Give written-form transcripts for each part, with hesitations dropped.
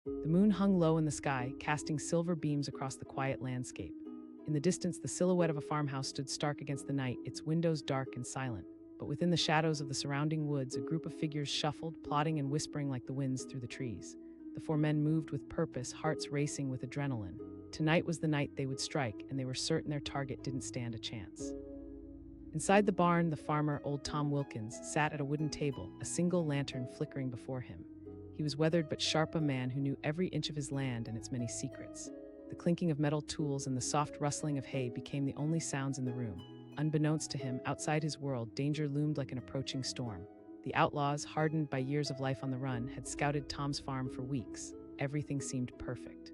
The moon hung low in the sky, casting silver beams across the quiet landscape. In the distance, the silhouette of a farmhouse stood stark against the night, its windows dark and silent. But within the shadows of the surrounding woods, a group of figures shuffled, plotting and whispering like the winds through the trees. The four men moved with purpose, hearts racing with adrenaline. Tonight was the night they would strike, and they were certain their target didn't stand a chance. Inside the barn, the farmer, old Tom Wilkins, sat at a wooden table, a single lantern flickering before him. He was weathered but sharp, a man who knew every inch of his land and its many secrets. The clinking of metal tools and the soft rustling of hay became the only sounds in the room. Unbeknownst to him, outside his world, danger loomed like an approaching storm. The outlaws, hardened by years of life on the run, had scouted Tom's farm for weeks. Everything seemed perfect.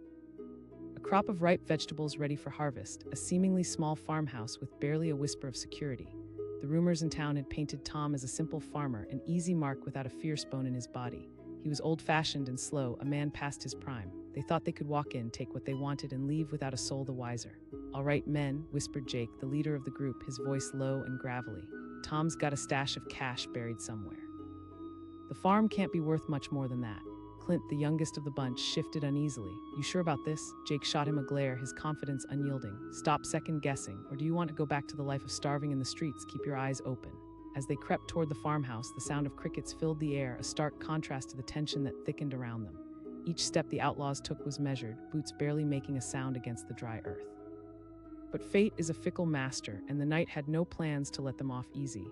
A crop of ripe vegetables ready for harvest, a seemingly small farmhouse with barely a whisper of security. The rumors in town had painted Tom as a simple farmer, an easy mark without a fierce bone in his body. He was old-fashioned and slow, a man past his prime. They thought they could walk in, take what they wanted, and leave without a soul the wiser. "All right, men," whispered Jake, the leader of the group, his voice low and gravelly. "Tom's got a stash of cash buried somewhere. The farm can't be worth much more than that." Clint, the youngest of the bunch, shifted uneasily. "You sure about this?" Jake shot him a glare, his confidence unyielding. "Stop second-guessing, or do you want to go back to the life of starving in the streets? Keep your eyes open." As they crept toward the farmhouse, the sound of crickets filled the air, a stark contrast to the tension that thickened around them. Each step the outlaws took was measured, boots barely making a sound against the dry earth. But fate is a fickle master, and the night had no plans to let them off easy.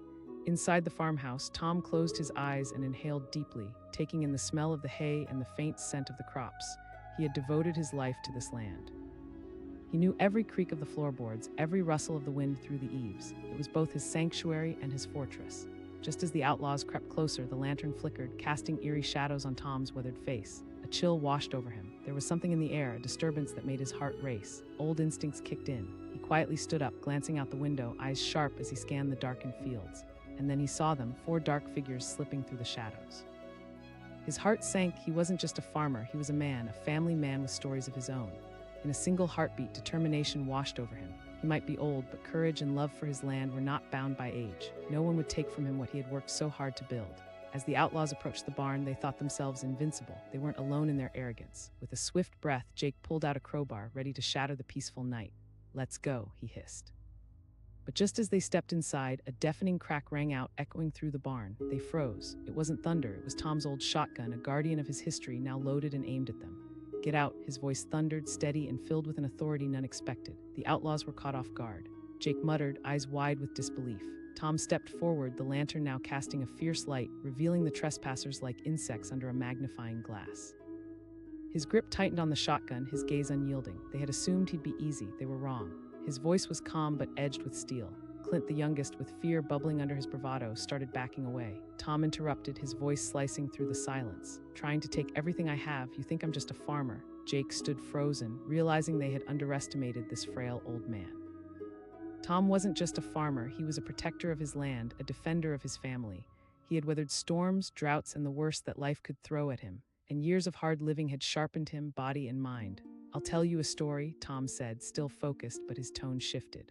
Inside the farmhouse, Tom closed his eyes and inhaled deeply, taking in the smell of the hay and the faint scent of the crops. He had devoted his life to this land. He knew every creak of the floorboards, every rustle of the wind through the eaves. It was both his sanctuary and his fortress. Just as the outlaws crept closer, the lantern flickered, casting eerie shadows on Tom's weathered face. A chill washed over him. There was something in the air, a disturbance that made his heart race. Old instincts kicked in. He quietly stood up, glancing out the window, eyes sharp as he scanned the darkened fields. And then he saw them, four dark figures slipping through the shadows. His heart sank. He wasn't just a farmer, he was a man, a family man with stories of his own. In a single heartbeat, determination washed over him. He might be old, but courage and love for his land were not bound by age. No one would take from him what he had worked so hard to build. As the outlaws approached the barn, they thought themselves invincible. They weren't alone in their arrogance. With a swift breath, Jake pulled out a crowbar, ready to shatter the peaceful night. "Let's go," he hissed. But just as they stepped inside, a deafening crack rang out, echoing through the barn. They froze. It wasn't thunder, it was Tom's old shotgun, a guardian of his history, now loaded and aimed at them. "Get out," his voice thundered, steady and filled with an authority none expected. The outlaws were caught off guard. Jake muttered, eyes wide with disbelief. Tom stepped forward, the lantern now casting a fierce light, revealing the trespassers like insects under a magnifying glass. His grip tightened on the shotgun, his gaze unyielding. They had assumed he'd be easy. They were wrong. His voice was calm but edged with steel. Clint, the youngest, with fear bubbling under his bravado, started backing away. Tom interrupted, his voice slicing through the silence. "Trying to take everything I have, you think I'm just a farmer?" Jake stood frozen, realizing they had underestimated this frail old man. Tom wasn't just a farmer, he was a protector of his land, a defender of his family. He had weathered storms, droughts, and the worst that life could throw at him, and years of hard living had sharpened him, body and mind. "I'll tell you a story," Tom said, still focused, but his tone shifted.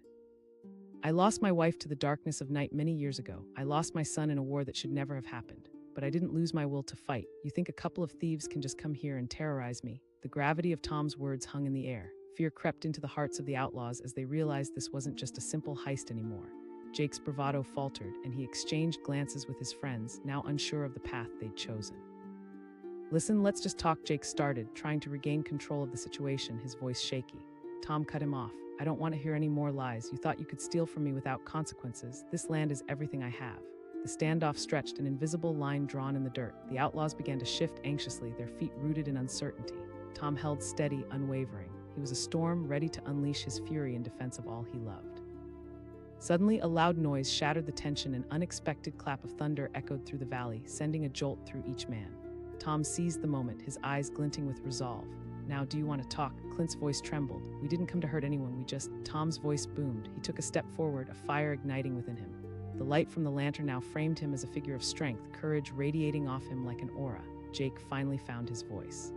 "I lost my wife to the darkness of night many years ago. I lost my son in a war that should never have happened. But I didn't lose my will to fight. You think a couple of thieves can just come here and terrorize me?" The gravity of Tom's words hung in the air. Fear crept into the hearts of the outlaws as they realized this wasn't just a simple heist anymore. Jake's bravado faltered, and he exchanged glances with his friends, now unsure of the path they'd chosen. "Listen, let's just talk," Jake started, trying to regain control of the situation, his voice shaky. Tom cut him off. "I don't want to hear any more lies. You thought you could steal from me without consequences. This land is everything I have." The standoff stretched, an invisible line drawn in the dirt. The outlaws began to shift anxiously, their feet rooted in uncertainty. Tom held steady, unwavering. He was a storm, ready to unleash his fury in defense of all he loved. Suddenly, a loud noise shattered the tension. An unexpected clap of thunder echoed through the valley, sending a jolt through each man. Tom seized the moment, his eyes glinting with resolve. "Now, do you want to talk?" Clint's voice trembled. "We didn't come to hurt anyone, we just—" Tom's voice boomed. He took a step forward, a fire igniting within him. The light from the lantern now framed him as a figure of strength, courage radiating off him like an aura. Jake finally found his voice.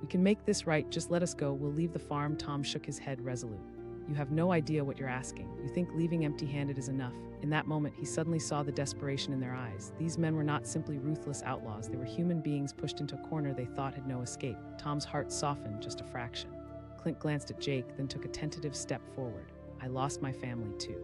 "We can make this right, just let us go, we'll leave the farm." Tom shook his head resolute. You have no idea what you're asking. You think leaving empty-handed is enough. In that moment, he suddenly saw the desperation in their eyes. These men were not simply ruthless outlaws. They were human beings pushed into a corner they thought had no escape. Tom's heart softened just a fraction. Clint glanced at Jake, then took a tentative step forward. I lost my family too.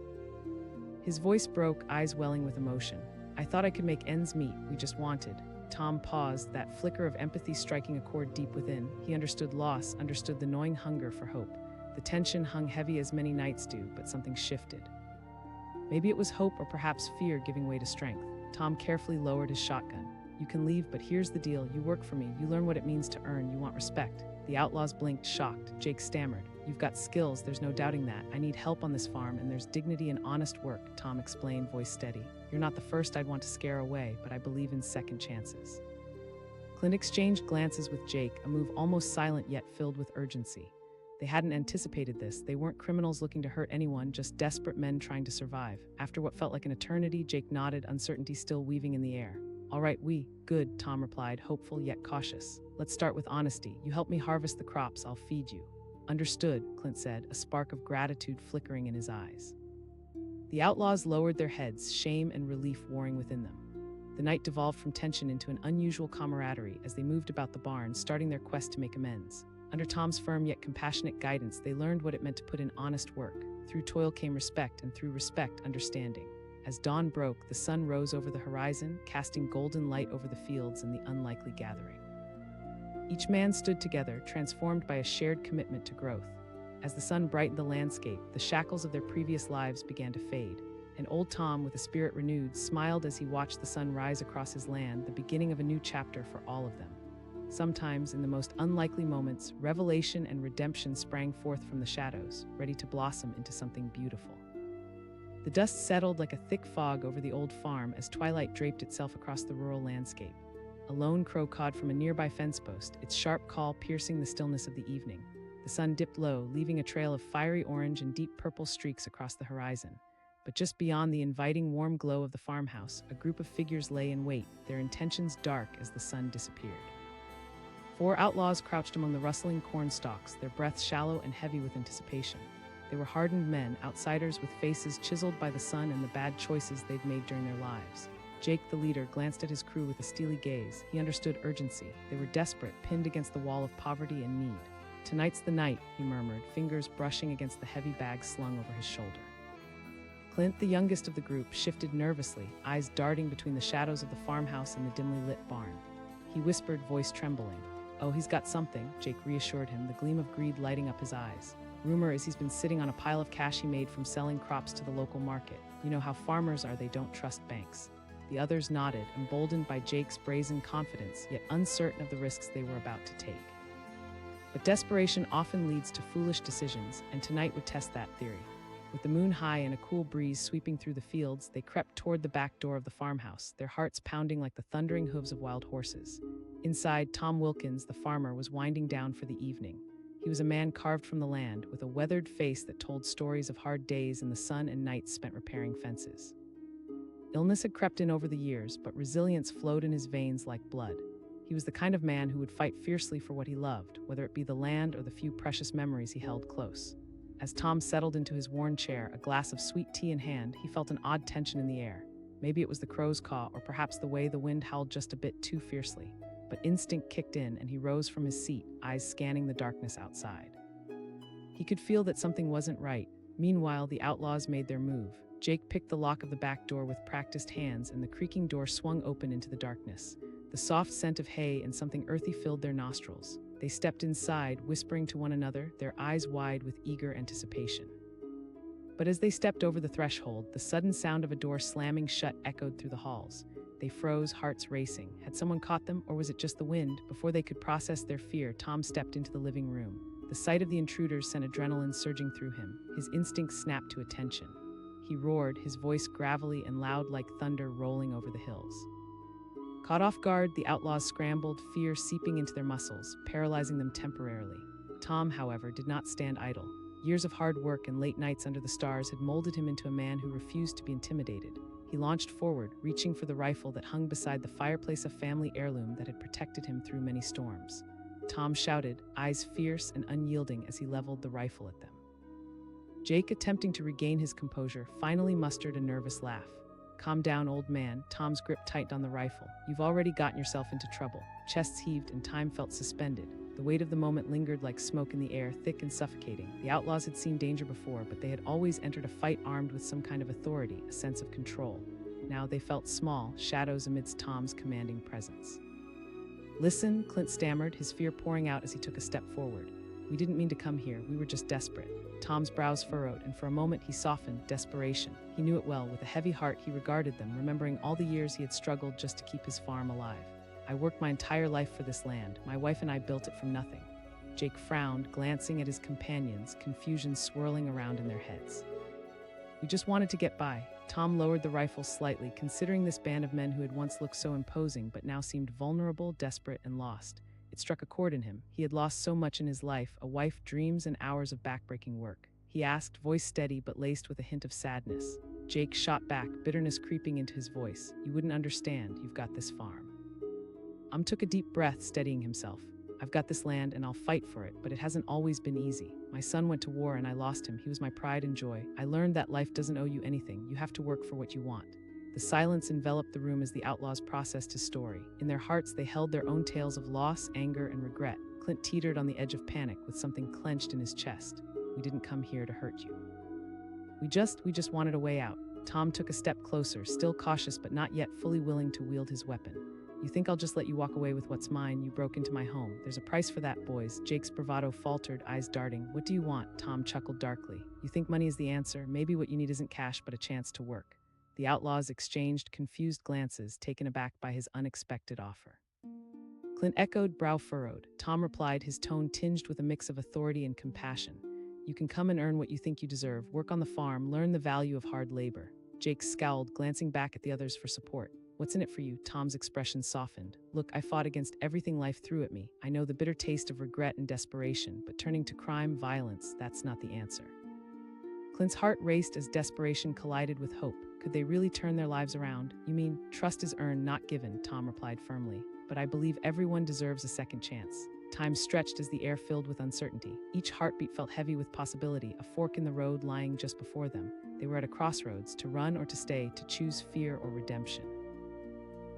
His voice broke, eyes welling with emotion. I thought I could make ends meet. We just wanted. Tom paused, that flicker of empathy striking a chord deep within. He understood loss, understood the gnawing hunger for hope. The tension hung heavy as many nights do, but something shifted. Maybe it was hope or perhaps fear giving way to strength. Tom carefully lowered his shotgun. You can leave, but here's the deal. You work for me. You learn what it means to earn. You want respect. The outlaws blinked, shocked. Jake stammered. You've got skills, there's no doubting that. I need help on this farm, and there's dignity in honest work, Tom explained, voice steady. You're not the first I'd want to scare away, but I believe in second chances. Clint exchanged glances with Jake, a move almost silent yet filled with urgency. They hadn't anticipated this. They weren't criminals looking to hurt anyone, just desperate men trying to survive. After what felt like an eternity, Jake nodded, uncertainty still weaving in the air. All right, good, Tom replied, hopeful yet cautious. Let's start with honesty. You help me harvest the crops, I'll feed you. Understood, Clint said, a spark of gratitude flickering in his eyes. The outlaws lowered their heads, shame and relief warring within them. The night devolved from tension into an unusual camaraderie as they moved about the barn, starting their quest to make amends. Under Tom's firm yet compassionate guidance, they learned what it meant to put in honest work. Through toil came respect, and through respect, understanding. As dawn broke, the sun rose over the horizon, casting golden light over the fields and the unlikely gathering. Each man stood together, transformed by a shared commitment to growth. As the sun brightened the landscape, the shackles of their previous lives began to fade. And old Tom, with a spirit renewed, smiled as he watched the sun rise across his land, the beginning of a new chapter for all of them. Sometimes, in the most unlikely moments, revelation and redemption sprang forth from the shadows, ready to blossom into something beautiful. The dust settled like a thick fog over the old farm as twilight draped itself across the rural landscape. A lone crow cawed from a nearby fence post, its sharp call piercing the stillness of the evening. The sun dipped low, leaving a trail of fiery orange and deep purple streaks across the horizon. But just beyond the inviting warm glow of the farmhouse, a group of figures lay in wait, their intentions dark as the sun disappeared. 4 outlaws crouched among the rustling corn stalks, their breaths shallow and heavy with anticipation. They were hardened men, outsiders with faces chiseled by the sun and the bad choices they'd made during their lives. Jake, the leader, glanced at his crew with a steely gaze. He understood urgency. They were desperate, pinned against the wall of poverty and need. Tonight's the night, he murmured, fingers brushing against the heavy bag slung over his shoulder. Clint, the youngest of the group, shifted nervously, eyes darting between the shadows of the farmhouse and the dimly lit barn. He whispered, voice trembling. Oh, he's got something, Jake reassured him, the gleam of greed lighting up his eyes. Rumor is he's been sitting on a pile of cash he made from selling crops to the local market. You know how farmers are, they don't trust banks. The others nodded, emboldened by Jake's brazen confidence, yet uncertain of the risks they were about to take. But desperation often leads to foolish decisions, and tonight would test that theory. With the moon high and a cool breeze sweeping through the fields, they crept toward the back door of the farmhouse, their hearts pounding like the thundering hooves of wild horses. Inside, Tom Wilkins, the farmer, was winding down for the evening. He was a man carved from the land, with a weathered face that told stories of hard days in the sun and nights spent repairing fences. Illness had crept in over the years, but resilience flowed in his veins like blood. He was the kind of man who would fight fiercely for what he loved, whether it be the land or the few precious memories he held close. As Tom settled into his worn chair, a glass of sweet tea in hand, he felt an odd tension in the air. Maybe it was the crow's caw, or perhaps the way the wind howled just a bit too fiercely. But instinct kicked in, and he rose from his seat, eyes scanning the darkness outside. He could feel that something wasn't right. Meanwhile, the outlaws made their move. Jake picked the lock of the back door with practiced hands, and the creaking door swung open into the darkness. The soft scent of hay and something earthy filled their nostrils. They stepped inside, whispering to one another, their eyes wide with eager anticipation. But as they stepped over the threshold, the sudden sound of a door slamming shut echoed through the halls. They froze, hearts racing. Had someone caught them, or was it just the wind? Before they could process their fear, Tom stepped into the living room. The sight of the intruders sent adrenaline surging through him. His instincts snapped to attention. He roared, his voice gravelly and loud like thunder rolling over the hills. Caught off guard, the outlaws scrambled, fear seeping into their muscles, paralyzing them temporarily. Tom, however, did not stand idle. Years of hard work and late nights under the stars had molded him into a man who refused to be intimidated. He launched forward, reaching for the rifle that hung beside the fireplace, a family heirloom that had protected him through many storms. Tom shouted, eyes fierce and unyielding as he leveled the rifle at them. Jake, attempting to regain his composure, finally mustered a nervous laugh. "Calm down, old man." Tom's grip tightened on the rifle. "You've already gotten yourself into trouble." Chests heaved and time felt suspended. The weight of the moment lingered like smoke in the air, thick and suffocating. The outlaws had seen danger before, but they had always entered a fight armed with some kind of authority, a sense of control. Now they felt small, shadows amidst Tom's commanding presence. "Listen," Clint stammered, his fear pouring out as he took a step forward. "We didn't mean to come here. We were just desperate." Tom's brows furrowed, and for a moment he softened. Desperation. He knew it well. With a heavy heart, he regarded them, remembering all the years he had struggled just to keep his farm alive. "I worked my entire life for this land. My wife and I built it from nothing." Jake frowned, glancing at his companions, confusion swirling around in their heads. "We just wanted to get by." Tom lowered the rifle slightly, considering this band of men who had once looked so imposing but now seemed vulnerable, desperate, and lost. It struck a chord in him. He had lost so much in his life, a wife, dreams, and hours of backbreaking work. He asked, voice steady but laced with a hint of sadness. Jake shot back, bitterness creeping into his voice. "You wouldn't understand. You've got this farm." Took a deep breath, steadying himself. "I've got this land and I'll fight for it, but it hasn't always been easy. My son went to war and I lost him. He was my pride and joy. I learned that life doesn't owe you anything. You have to work for what you want." The silence enveloped the room as the outlaws processed his story. In their hearts, they held their own tales of loss, anger, and regret. Clint teetered on the edge of panic, with something clenched in his chest. "We didn't come here to hurt you. We just wanted a way out." Tom took a step closer, still cautious but not yet fully willing to wield his weapon. "You think I'll just let you walk away with what's mine? You broke into my home. There's a price for that, boys." Jake's bravado faltered, eyes darting. "What do you want?" Tom chuckled darkly. "You think money is the answer? Maybe what you need isn't cash but a chance to work." The outlaws exchanged confused glances, taken aback by his unexpected offer. Clint echoed, brow furrowed. Tom replied, his tone tinged with a mix of authority and compassion. "You can come and earn what you think you deserve, work on the farm, learn the value of hard labor." Jake scowled, glancing back at the others for support. "What's in it for you?" Tom's expression softened. "Look, I fought against everything life threw at me. I know the bitter taste of regret and desperation, but turning to crime, violence, that's not the answer." Clint's heart raced as desperation collided with hope. Could they really turn their lives around? "You mean, trust is earned, not given," Tom replied firmly. "But I believe everyone deserves a second chance." Time stretched as the air filled with uncertainty. Each heartbeat felt heavy with possibility, a fork in the road lying just before them. They were at a crossroads, to run or to stay, to choose fear or redemption.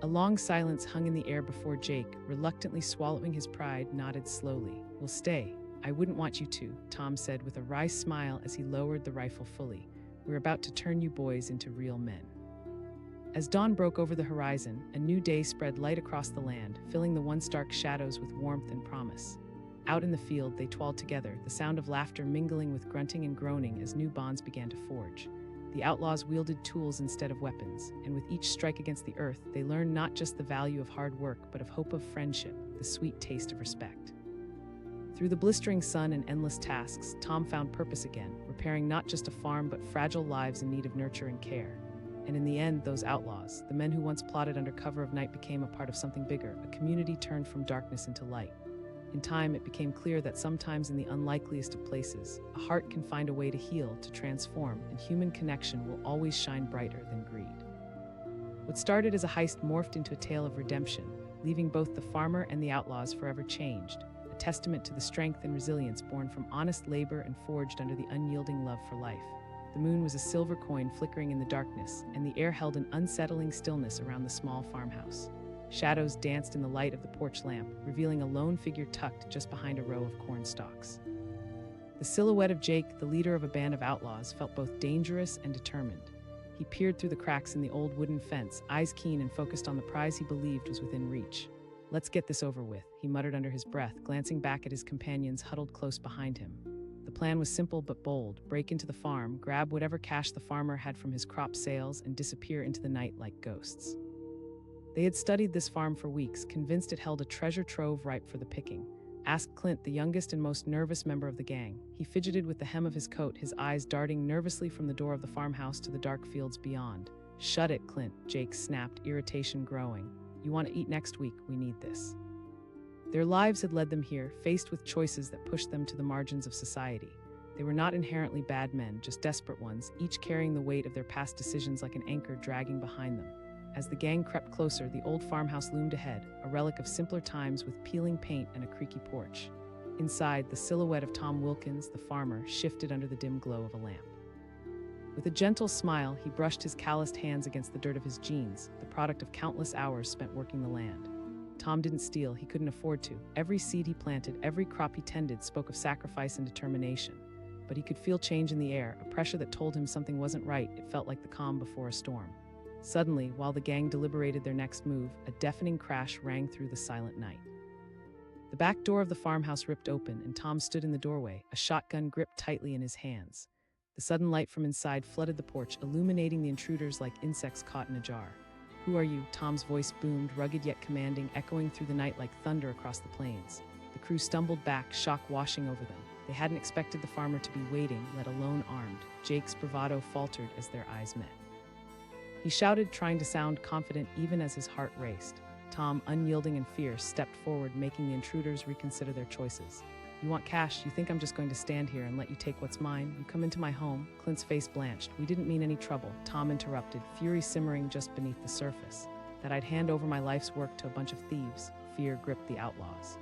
A long silence hung in the air before Jake, reluctantly swallowing his pride, nodded slowly. "We'll stay." "I wouldn't want you to," Tom said with a wry smile as he lowered the rifle fully. "We're about to turn you boys into real men." As dawn broke over the horizon, a new day spread light across the land, filling the once dark shadows with warmth and promise. Out in the field, they toiled together, the sound of laughter mingling with grunting and groaning as new bonds began to forge. The outlaws wielded tools instead of weapons, and with each strike against the earth, they learned not just the value of hard work, but of hope of friendship, the sweet taste of respect. Through the blistering sun and endless tasks, Tom found purpose again, repairing not just a farm but fragile lives in need of nurture and care. And in the end, those outlaws, the men who once plotted under cover of night, became a part of something bigger, a community turned from darkness into light. In time, it became clear that sometimes in the unlikeliest of places, a heart can find a way to heal, to transform, and human connection will always shine brighter than greed. What started as a heist morphed into a tale of redemption, leaving both the farmer and the outlaws forever changed, a testament to the strength and resilience born from honest labor and forged under the unyielding love for life. The moon was a silver coin flickering in the darkness, and the air held an unsettling stillness around the small farmhouse. Shadows danced in the light of the porch lamp, revealing a lone figure tucked just behind a row of corn stalks. The silhouette of Jake, the leader of a band of outlaws, felt both dangerous and determined. He peered through the cracks in the old wooden fence, eyes keen and focused on the prize he believed was within reach. "Let's get this over with," he muttered under his breath, glancing back at his companions huddled close behind him. The plan was simple but bold: break into the farm, grab whatever cash the farmer had from his crop sales, and disappear into the night like ghosts. They had studied this farm for weeks, convinced it held a treasure trove ripe for the picking. Asked Clint, the youngest and most nervous member of the gang. He fidgeted with the hem of his coat, his eyes darting nervously from the door of the farmhouse to the dark fields beyond. "Shut it, Clint," Jake snapped, irritation growing. "You want to eat next week? We need this." Their lives had led them here, faced with choices that pushed them to the margins of society. They were not inherently bad men, just desperate ones, each carrying the weight of their past decisions like an anchor dragging behind them. As the gang crept closer, the old farmhouse loomed ahead, a relic of simpler times with peeling paint and a creaky porch. Inside, the silhouette of Tom Wilkins, the farmer, shifted under the dim glow of a lamp. With a gentle smile, he brushed his calloused hands against the dirt of his jeans, the product of countless hours spent working the land. Tom didn't steal, he couldn't afford to. Every seed he planted, every crop he tended spoke of sacrifice and determination. But he could feel change in the air, a pressure that told him something wasn't right. It felt like the calm before a storm. Suddenly, while the gang deliberated their next move, a deafening crash rang through the silent night. The back door of the farmhouse ripped open, and Tom stood in the doorway, a shotgun gripped tightly in his hands. The sudden light from inside flooded the porch, illuminating the intruders like insects caught in a jar. "Who are you?" Tom's voice boomed, rugged yet commanding, echoing through the night like thunder across the plains. The crew stumbled back, shock washing over them. They hadn't expected the farmer to be waiting, let alone armed. Jake's bravado faltered as their eyes met. He shouted, trying to sound confident even as his heart raced. Tom, unyielding and fierce, stepped forward, making the intruders reconsider their choices. "You want cash? You think I'm just going to stand here and let you take what's mine? You come into my home." Clint's face blanched. "We didn't mean any trouble," Tom interrupted, fury simmering just beneath the surface. "That I'd hand over my life's work to a bunch of thieves." Fear gripped the outlaws.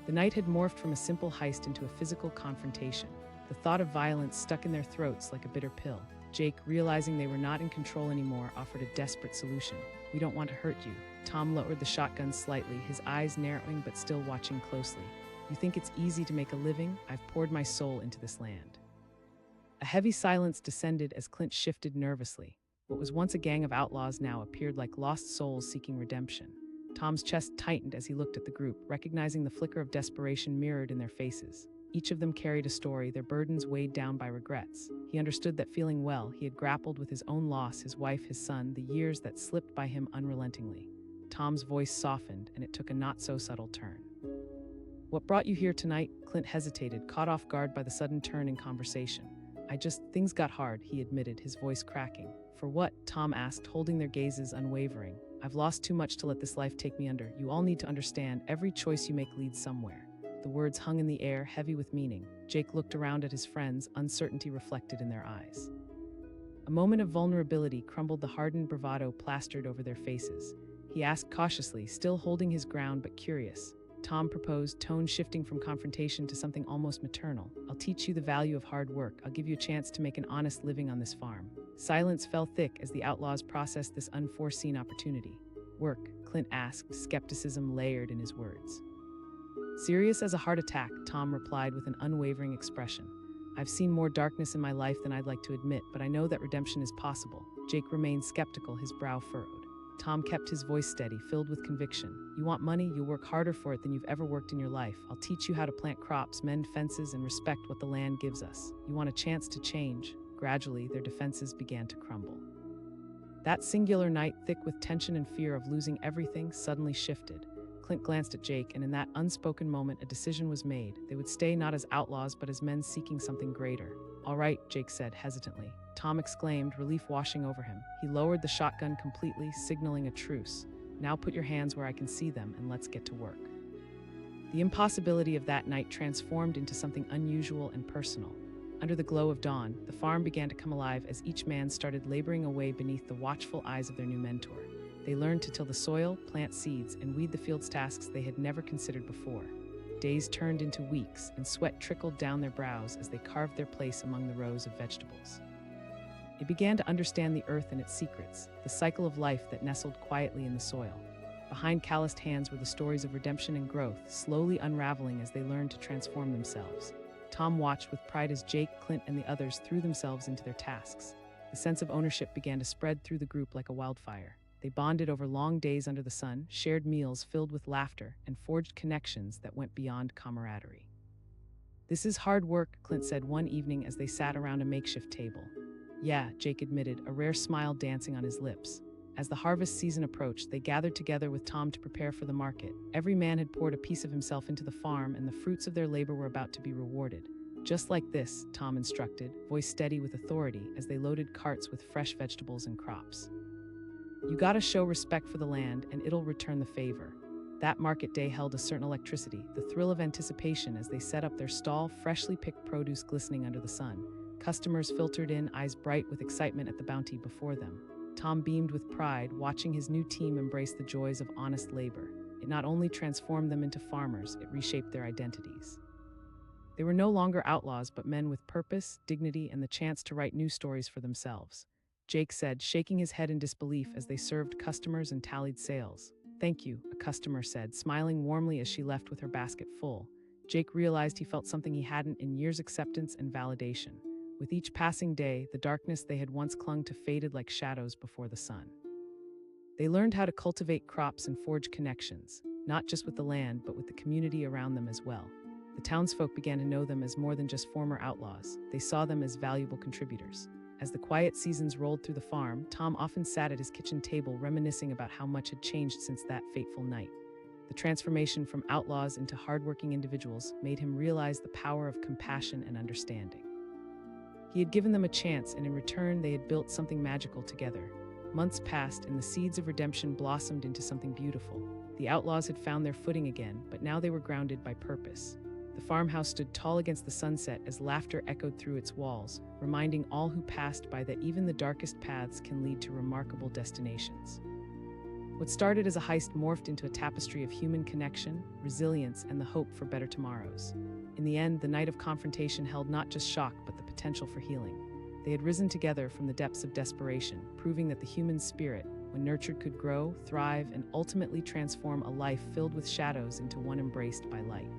The night had morphed from a simple heist into a physical confrontation. The thought of violence stuck in their throats like a bitter pill. Jake, realizing they were not in control anymore, offered a desperate solution. "We don't want to hurt you." Tom lowered the shotgun slightly, his eyes narrowing but still watching closely. "You think it's easy to make a living? I've poured my soul into this land." A heavy silence descended as Clint shifted nervously. What was once a gang of outlaws now appeared like lost souls seeking redemption. Tom's chest tightened as he looked at the group, recognizing the flicker of desperation mirrored in their faces. Each of them carried a story, their burdens weighed down by regrets. He understood that feeling well, he had grappled with his own loss, his wife, his son, the years that slipped by him unrelentingly. Tom's voice softened, and it took a not-so-subtle turn. "What brought you here tonight?" Clint hesitated, caught off guard by the sudden turn in conversation. Things got hard," he admitted, his voice cracking. "For what?" Tom asked, holding their gazes unwavering. "I've lost too much to let this life take me under. You all need to understand, every choice you make leads somewhere." The words hung in the air, heavy with meaning. Jake looked around at his friends, uncertainty reflected in their eyes. A moment of vulnerability crumbled the hardened bravado plastered over their faces. He asked cautiously, still holding his ground but curious. Tom proposed, tone shifting from confrontation to something almost maternal. "I'll teach you the value of hard work. I'll give you a chance to make an honest living on this farm." Silence fell thick as the outlaws processed this unforeseen opportunity. "Work?" Clint asked, skepticism layered in his words. "Serious as a heart attack," Tom replied with an unwavering expression. "I've seen more darkness in my life than I'd like to admit, but I know that redemption is possible." Jake remained skeptical, his brow furrowed. Tom kept his voice steady, filled with conviction. "You want money? You'll work harder for it than you've ever worked in your life. I'll teach you how to plant crops, mend fences, and respect what the land gives us. You want a chance to change." Gradually, their defenses began to crumble. That singular night, thick with tension and fear of losing everything, suddenly shifted. Clint glanced at Jake, and in that unspoken moment, a decision was made. They would stay not as outlaws, but as men seeking something greater. "All right," Jake said hesitantly. Tom exclaimed, relief washing over him. He lowered the shotgun completely, signaling a truce. "Now put your hands where I can see them, and let's get to work." The impossibility of that night transformed into something unusual and personal. Under the glow of dawn, the farm began to come alive as each man started laboring away beneath the watchful eyes of their new mentor. They learned to till the soil, plant seeds, and weed the field's tasks they had never considered before. Days turned into weeks, and sweat trickled down their brows as they carved their place among the rows of vegetables. They began to understand the earth and its secrets, the cycle of life that nestled quietly in the soil. Behind calloused hands were the stories of redemption and growth, slowly unraveling as they learned to transform themselves. Tom watched with pride as Jake, Clint, and the others threw themselves into their tasks. The sense of ownership began to spread through the group like a wildfire. They bonded over long days under the sun, shared meals filled with laughter, and forged connections that went beyond camaraderie. "This is hard work," Clint said one evening as they sat around a makeshift table. "Yeah," Jake admitted, a rare smile dancing on his lips. As the harvest season approached, they gathered together with Tom to prepare for the market. Every man had poured a piece of himself into the farm, and the fruits of their labor were about to be rewarded. "Just like this," Tom instructed, voice steady with authority, as they loaded carts with fresh vegetables and crops. "You gotta show respect for the land, and it'll return the favor." That market day held a certain electricity, the thrill of anticipation as they set up their stall, freshly picked produce glistening under the sun. Customers filtered in, eyes bright with excitement at the bounty before them. Tom beamed with pride, watching his new team embrace the joys of honest labor. It not only transformed them into farmers, it reshaped their identities. They were no longer outlaws, but men with purpose, dignity, and the chance to write new stories for themselves. Jake said, shaking his head in disbelief as they served customers and tallied sales. "Thank you," a customer said, smiling warmly as she left with her basket full. Jake realized he felt something he hadn't in years: acceptance and validation. With each passing day, the darkness they had once clung to faded like shadows before the sun. They learned how to cultivate crops and forge connections, not just with the land, but with the community around them as well. The townsfolk began to know them as more than just former outlaws. They saw them as valuable contributors. As the quiet seasons rolled through the farm, Tom often sat at his kitchen table reminiscing about how much had changed since that fateful night. The transformation from outlaws into hardworking individuals made him realize the power of compassion and understanding. He had given them a chance, and in return, they had built something magical together. Months passed, and the seeds of redemption blossomed into something beautiful. The outlaws had found their footing again, but now they were grounded by purpose. The farmhouse stood tall against the sunset as laughter echoed through its walls, reminding all who passed by that even the darkest paths can lead to remarkable destinations. What started as a heist morphed into a tapestry of human connection, resilience, and the hope for better tomorrows. In the end, the night of confrontation held not just shock, but the potential for healing. They had risen together from the depths of desperation, proving that the human spirit, when nurtured, could grow, thrive, and ultimately transform a life filled with shadows into one embraced by light.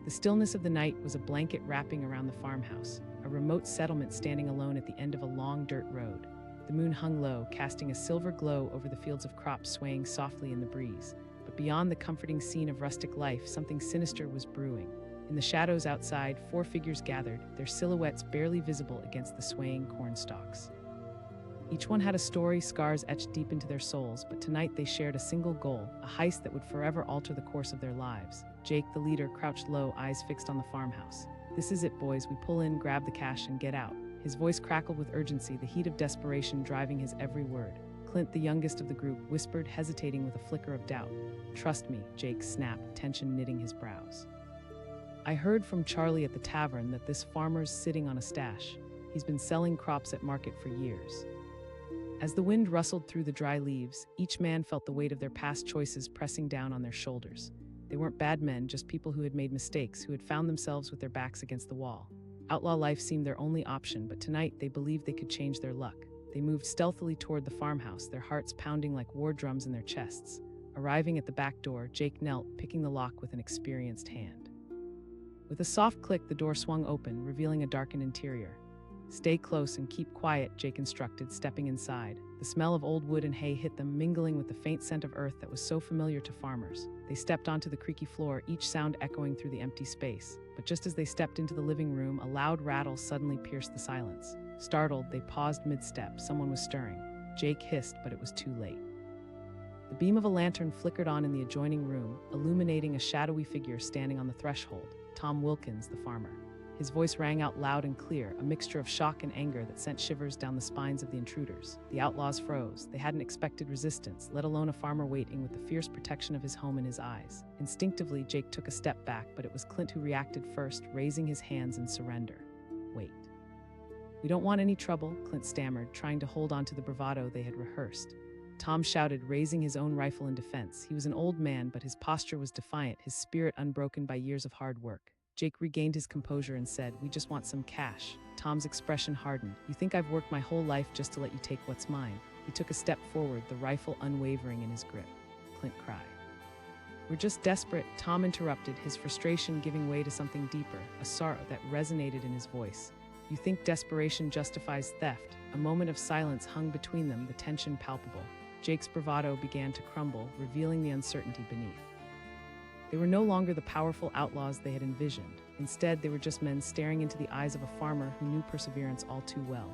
The stillness of the night was a blanket wrapping around the farmhouse, a remote settlement standing alone at the end of a long dirt road. The moon hung low, casting a silver glow over the fields of crops swaying softly in the breeze. But beyond the comforting scene of rustic life, something sinister was brewing. In the shadows outside, 4 figures gathered, their silhouettes barely visible against the swaying corn stalks. Each one had a story, scars etched deep into their souls, but tonight they shared a single goal, a heist that would forever alter the course of their lives. Jake, the leader, crouched low, eyes fixed on the farmhouse. "This is it, boys. We pull in, grab the cash, and get out." His voice crackled with urgency, the heat of desperation driving his every word. Clint, the youngest of the group, whispered, hesitating with a flicker of doubt. "Trust me," Jake snapped, tension knitting his brows. "I heard from Charlie at the tavern that this farmer's sitting on a stash. He's been selling crops at market for years." As the wind rustled through the dry leaves, each man felt the weight of their past choices pressing down on their shoulders. They weren't bad men, just people who had made mistakes, who had found themselves with their backs against the wall. Outlaw life seemed their only option, but tonight they believed they could change their luck. They moved stealthily toward the farmhouse, their hearts pounding like war drums in their chests. Arriving at the back door, Jake knelt, picking the lock with an experienced hand. With a soft click, the door swung open, revealing a darkened interior. "Stay close and keep quiet," Jake instructed, stepping inside. The smell of old wood and hay hit them, mingling with the faint scent of earth that was so familiar to farmers. They stepped onto the creaky floor, each sound echoing through the empty space. But just as they stepped into the living room, a loud rattle suddenly pierced the silence. Startled, they paused mid-step. Someone was stirring. Jake hissed, but it was too late. The beam of a lantern flickered on in the adjoining room, illuminating a shadowy figure standing on the threshold. Tom Wilkins, the farmer. His voice rang out loud and clear, a mixture of shock and anger that sent shivers down the spines of the intruders. The outlaws froze. They hadn't expected resistance, let alone a farmer waiting with the fierce protection of his home in his eyes. Instinctively, Jake took a step back, but it was Clint who reacted first, raising his hands in surrender. "Wait. We don't want any trouble," Clint stammered, trying to hold on to the bravado they had rehearsed. Tom shouted, raising his own rifle in defense. He was an old man, but his posture was defiant, his spirit unbroken by years of hard work. Jake regained his composure and said, "We just want some cash." Tom's expression hardened. "You think I've worked my whole life just to let you take what's mine?" He took a step forward, the rifle unwavering in his grip. Clint cried. "We're just desperate," Tom interrupted, his frustration giving way to something deeper, a sorrow that resonated in his voice. "You think desperation justifies theft?" A moment of silence hung between them, the tension palpable. Jake's bravado began to crumble, revealing the uncertainty beneath. They were no longer the powerful outlaws they had envisioned. Instead, they were just men staring into the eyes of a farmer who knew perseverance all too well.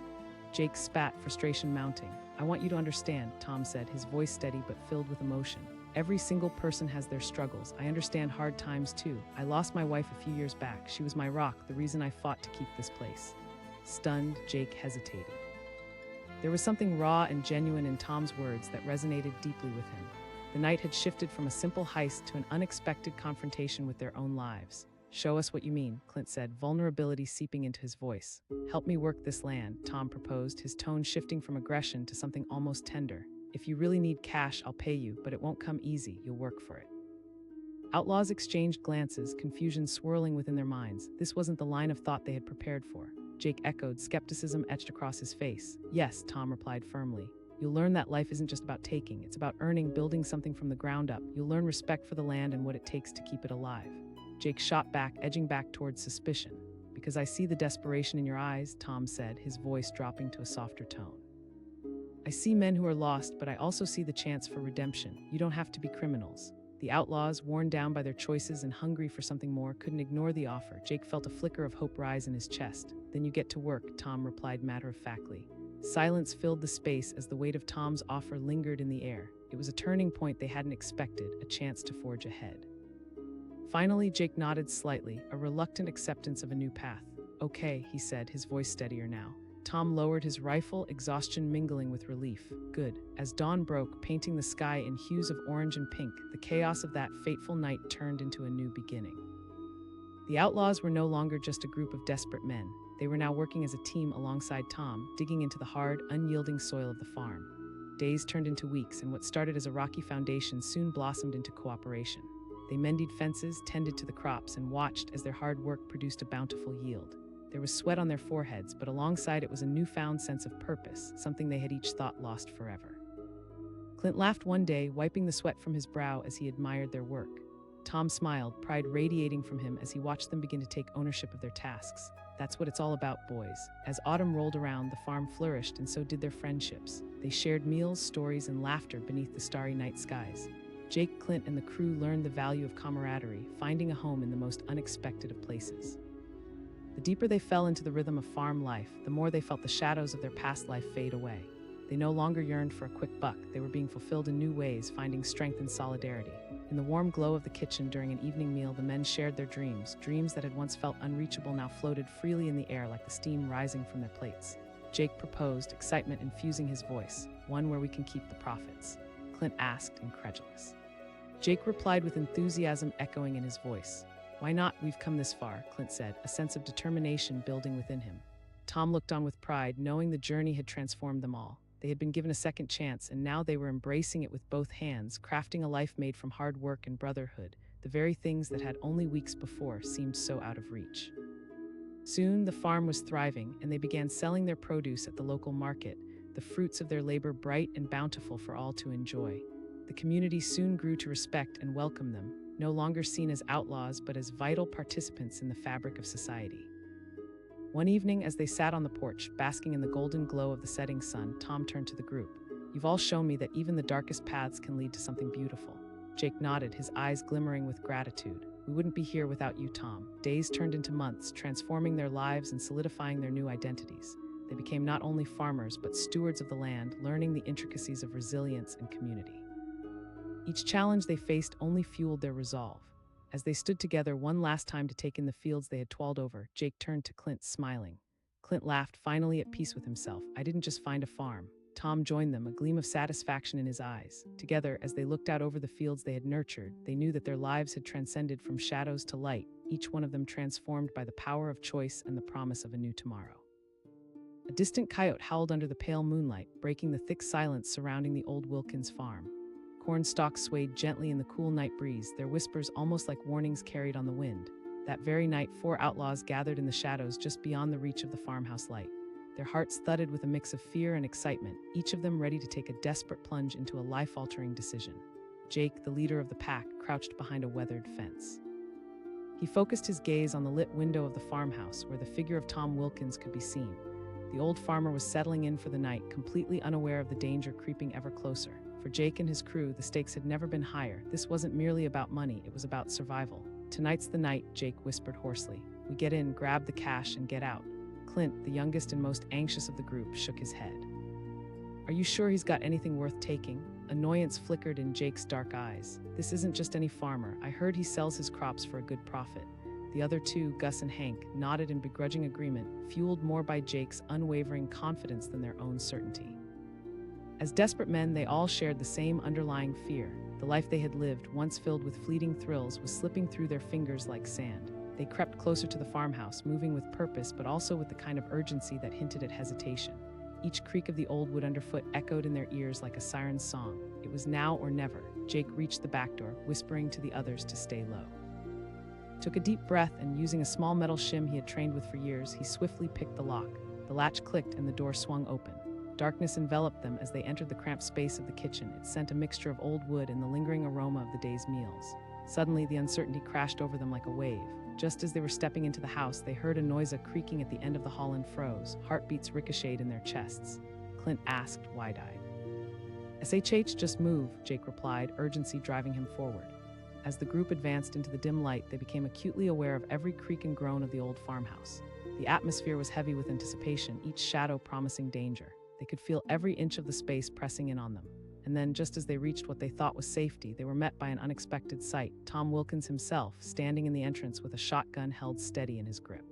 Jake spat, frustration mounting. "I want you to understand," Tom said, his voice steady but filled with emotion. "Every single person has their struggles. I understand hard times too. I lost my wife a few years back. She was my rock, the reason I fought to keep this place." Stunned, Jake hesitated. There was something raw and genuine in Tom's words that resonated deeply with him. The night had shifted from a simple heist to an unexpected confrontation with their own lives. "Show us what you mean," Clint said, vulnerability seeping into his voice. "Help me work this land," Tom proposed, his tone shifting from aggression to something almost tender. "If you really need cash, I'll pay you, but it won't come easy, you'll work for it." Outlaws exchanged glances, confusion swirling within their minds. This wasn't the line of thought they had prepared for. Jake echoed, skepticism etched across his face. "Yes," Tom replied firmly. "You'll learn that life isn't just about taking, it's about earning, building something from the ground up. You'll learn respect for the land and what it takes to keep it alive." Jake shot back, edging back towards suspicion. "Because I see the desperation in your eyes," Tom said, his voice dropping to a softer tone. "I see men who are lost, but I also see the chance for redemption. You don't have to be criminals." The outlaws, worn down by their choices and hungry for something more, couldn't ignore the offer. Jake felt a flicker of hope rise in his chest. "Then you get to work," Tom replied matter-of-factly. Silence filled the space as the weight of Tom's offer lingered in the air. It was a turning point they hadn't expected, a chance to forge ahead. Finally, Jake nodded slightly, a reluctant acceptance of a new path. "Okay," he said, his voice steadier now. Tom lowered his rifle, exhaustion mingling with relief. "Good." As dawn broke, painting the sky in hues of orange and pink, the chaos of that fateful night turned into a new beginning. The outlaws were no longer just a group of desperate men. They were now working as a team alongside Tom, digging into the hard, unyielding soil of the farm. Days turned into weeks, and what started as a rocky foundation soon blossomed into cooperation. They mended fences, tended to the crops, and watched as their hard work produced a bountiful yield. There was sweat on their foreheads, but alongside it was a newfound sense of purpose, something they had each thought lost forever. Clint laughed one day, wiping the sweat from his brow as he admired their work. Tom smiled, pride radiating from him as he watched them begin to take ownership of their tasks. That's what it's all about, boys. As autumn rolled around, the farm flourished, and so did their friendships. They shared meals, stories, and laughter beneath the starry night skies. Jake, Clint, and the crew learned the value of camaraderie, finding a home in the most unexpected of places. The deeper they fell into the rhythm of farm life, the more they felt the shadows of their past life fade away. They no longer yearned for a quick buck. They were being fulfilled in new ways, finding strength in solidarity. In the warm glow of the kitchen during an evening meal, the men shared their dreams. Dreams that had once felt unreachable now floated freely in the air like the steam rising from their plates. Jake proposed, excitement infusing his voice. "One where we can keep the profits?" Clint asked, incredulous. Jake replied with enthusiasm echoing in his voice. "Why not? We've come this far," Clint said, a sense of determination building within him. Tom looked on with pride, knowing the journey had transformed them all. They had been given a second chance, and now they were embracing it with both hands, crafting a life made from hard work and brotherhood, the very things that had only weeks before seemed so out of reach. Soon, the farm was thriving, and they began selling their produce at the local market, the fruits of their labor bright and bountiful for all to enjoy. The community soon grew to respect and welcome them, no longer seen as outlaws but as vital participants in the fabric of society. One evening, as they sat on the porch, basking in the golden glow of the setting sun, Tom turned to the group. "You've all shown me that even the darkest paths can lead to something beautiful." Jake nodded, his eyes glimmering with gratitude. "We wouldn't be here without you, Tom." Days turned into months, transforming their lives and solidifying their new identities. They became not only farmers but stewards of the land, learning the intricacies of resilience and community. Each challenge they faced only fueled their resolve. As they stood together one last time to take in the fields they had toiled over, Jake turned to Clint, smiling. Clint laughed, finally at peace with himself. "I didn't just find a farm." Tom joined them, a gleam of satisfaction in his eyes. Together, as they looked out over the fields they had nurtured, they knew that their lives had transcended from shadows to light, each one of them transformed by the power of choice and the promise of a new tomorrow. A distant coyote howled under the pale moonlight, breaking the thick silence surrounding the old Wilkins farm. Corn stalks swayed gently in the cool night breeze, their whispers almost like warnings carried on the wind. That very night, 4 outlaws gathered in the shadows just beyond the reach of the farmhouse light. Their hearts thudded with a mix of fear and excitement, each of them ready to take a desperate plunge into a life-altering decision. Jake, the leader of the pack, crouched behind a weathered fence. He focused his gaze on the lit window of the farmhouse, where the figure of Tom Wilkins could be seen. The old farmer was settling in for the night, completely unaware of the danger creeping ever closer. For Jake and his crew, the stakes had never been higher. This wasn't merely about money, it was about survival. "Tonight's the night," Jake whispered hoarsely. "We get in, grab the cash, and get out." Clint, the youngest and most anxious of the group, shook his head. "Are you sure he's got anything worth taking?" Annoyance flickered in Jake's dark eyes. "This isn't just any farmer. I heard he sells his crops for a good profit." The other two, Gus and Hank, nodded in begrudging agreement, fueled more by Jake's unwavering confidence than their own certainty. As desperate men, they all shared the same underlying fear. The life they had lived, once filled with fleeting thrills, was slipping through their fingers like sand. They crept closer to the farmhouse, moving with purpose but also with the kind of urgency that hinted at hesitation. each creak of the old wood underfoot echoed in their ears like a siren's song. It was now or never. Jake reached the back door, whispering to the others to stay low. Took a deep breath and, using a small metal shim he had trained with for years, he swiftly picked the lock. The latch clicked and the door swung open. Darkness enveloped them as they entered the cramped space of the kitchen. It sent a mixture of old wood and the lingering aroma of the day's meals. Suddenly, the uncertainty crashed over them like a wave. Just as they were stepping into the house, they heard a noise creaking at the end of the hall and froze. Heartbeats ricocheted in their chests. Clint asked, wide-eyed. "SHH, just move," Jake replied, urgency driving him forward. As the group advanced into the dim light, they became acutely aware of every creak and groan of the old farmhouse. The atmosphere was heavy with anticipation, each shadow promising danger. They could feel every inch of the space pressing in on them. And then, just as they reached what they thought was safety, they were met by an unexpected sight. Tom Wilkins himself, standing in the entrance with a shotgun held steady in his grip.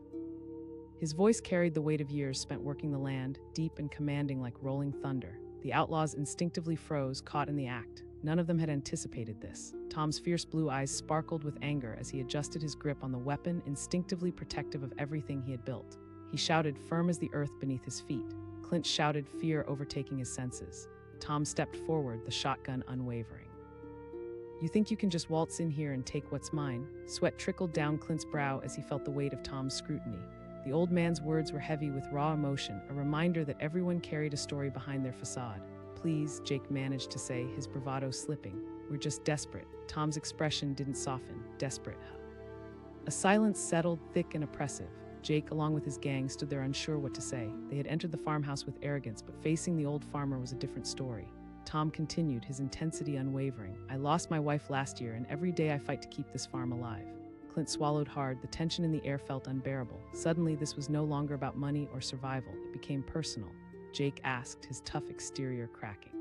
His voice carried the weight of years spent working the land, deep and commanding like rolling thunder. The outlaws instinctively froze, caught in the act. None of them had anticipated this. Tom's fierce blue eyes sparkled with anger as he adjusted his grip on the weapon, instinctively protective of everything he had built. He shouted, firm as the earth beneath his feet. Clint shouted, fear overtaking his senses. Tom stepped forward, the shotgun unwavering. "You think you can just waltz in here and take what's mine?" Sweat trickled down Clint's brow as he felt the weight of Tom's scrutiny. The old man's words were heavy with raw emotion, a reminder that everyone carried a story behind their facade. "Please," Jake managed to say, his bravado slipping. "We're just desperate." Tom's expression didn't soften. Desperate, huh? A silence settled, thick and oppressive. Jake, along with his gang, stood there unsure what to say. They had entered the farmhouse with arrogance, but facing the old farmer was a different story. Tom continued, his intensity unwavering. "I lost my wife last year, and every day I fight to keep this farm alive." Clint swallowed hard. The tension in the air felt unbearable. Suddenly, this was no longer about money or survival. It became personal. Jake asked, his tough exterior cracking.